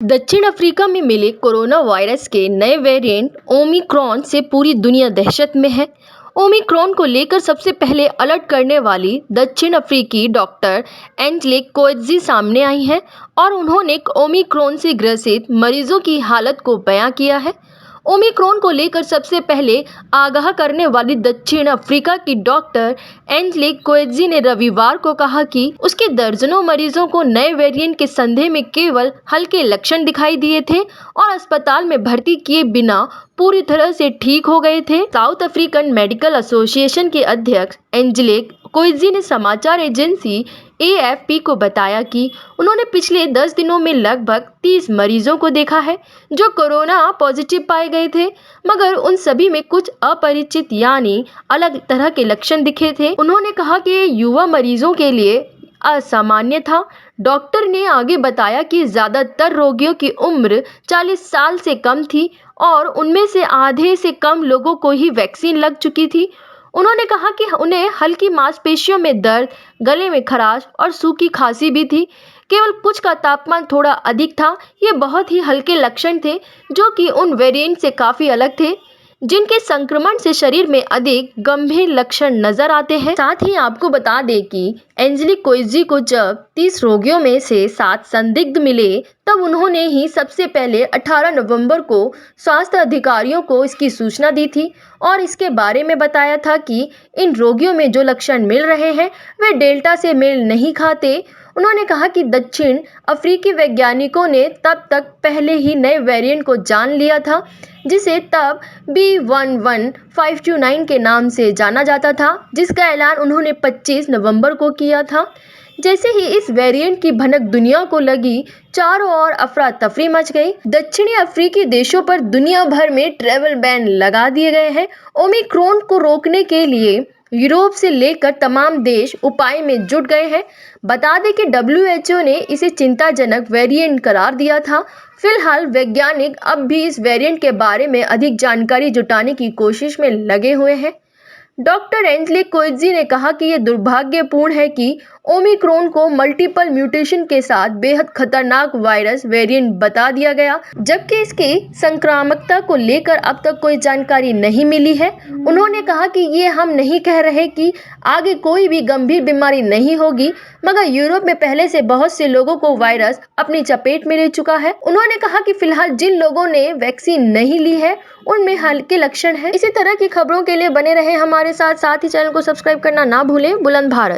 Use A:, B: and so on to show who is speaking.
A: दक्षिण अफ्रीका में मिले कोरोना वायरस के नए वेरिएंट ओमिक्रॉन से पूरी दुनिया दहशत में है। ओमिक्रॉन को लेकर सबसे पहले अलर्ट करने वाली दक्षिण अफ्रीकी डॉक्टर एंजलिक कोएट्जी सामने आई हैं और उन्होंने ओमिक्रॉन से ग्रसित मरीजों की हालत को बयां किया है। ओमिक्रॉन को लेकर सबसे पहले आगाह करने वाली दक्षिण अफ्रीका की डॉक्टर एंजलिक कोएट्जी ने रविवार को कहा कि उसके दर्जनों मरीजों को नए वेरिएंट के संदेह में केवल हल्के लक्षण दिखाई दिए थे और अस्पताल में भर्ती किए बिना पूरी तरह से ठीक हो गए थे। साउथ अफ्रीकन मेडिकल एसोसिएशन के अध्यक्ष एंजलिक कोएट्जी ने समाचार एजेंसी एएफपी को बताया कि उन्होंने पिछले 10 दिनों में लगभग 30 मरीजों को देखा है जो कोरोना पॉजिटिव पाए गए थे, मगर उन सभी में कुछ अपरिचित यानी अलग तरह के लक्षण दिखे थे। उन्होंने कहा कि ये युवा मरीजों के लिए असामान्य था। डॉक्टर ने आगे बताया कि ज़्यादातर रोगियों की उम्र 40 साल से कम थी और उनमें से आधे से कम लोगों को ही वैक्सीन लग चुकी थी। उन्होंने कहा कि उन्हें हल्की मांसपेशियों में दर्द, गले में खराश और सूखी खांसी भी थी। केवल कुछ का तापमान थोड़ा अधिक था। ये बहुत ही हल्के लक्षण थे जो कि उन वेरिएंट से काफ़ी अलग थे जिनके संक्रमण से शरीर में अधिक गंभीर लक्षण नजर आते हैं। साथ ही आपको बता दें कि एंजलिक कोएट्जी को जब 30 रोगियों में से 7 संदिग्ध मिले तब उन्होंने ही सबसे पहले 18 नवंबर को स्वास्थ्य अधिकारियों को इसकी सूचना दी थी और इसके बारे में बताया था कि इन रोगियों में जो लक्षण मिल रहे हैं वे डेल्टा से मेल नहीं खाते। उन्होंने कहा कि दक्षिण अफ्रीकी वैज्ञानिकों ने तब तक पहले ही नए वेरिएंट को जान लिया था जिसे तब B11529 के नाम से जाना जाता था, जिसका ऐलान उन्होंने 25 नवंबर को किया था। जैसे ही इस वेरिएंट की भनक दुनिया को लगी, चारों ओर अफरा तफरी मच गई। दक्षिणी अफ्रीकी देशों पर दुनिया भर में ट्रैवल बैन लगा दिए गए हैं। ओमिक्रॉन को रोकने के लिए यूरोप से लेकर तमाम देश उपाय में जुट गए हैं। बता दें कि WHO ने इसे चिंताजनक वेरिएंट करार दिया था। फिलहाल वैज्ञानिक अब भी इस वेरिएंट के बारे में अधिक जानकारी जुटाने की कोशिश में लगे हुए हैं। डॉक्टर एंजलिक कोएट्जी ने कहा कि यह दुर्भाग्यपूर्ण है कि ओमिक्रॉन को मल्टीपल म्यूटेशन के साथ बेहद खतरनाक वायरस वेरिएंट बता दिया गया, जबकि इसकी संक्रामकता को लेकर अब तक कोई जानकारी नहीं मिली है। उन्होंने कहा कि ये हम नहीं कह रहे कि आगे कोई भी गंभीर बीमारी नहीं होगी, मगर यूरोप में पहले से बहुत से लोगों को वायरस अपनी चपेट में ले चुका है। उन्होंने कहा कि फिलहाल जिन लोगों ने वैक्सीन नहीं ली है उनमें हल्के लक्षण हैं। इसी तरह की खबरों के लिए बने रहें हमारे साथ ही चैनल को सब्सक्राइब करना ना भूलें। बुलंद भारत।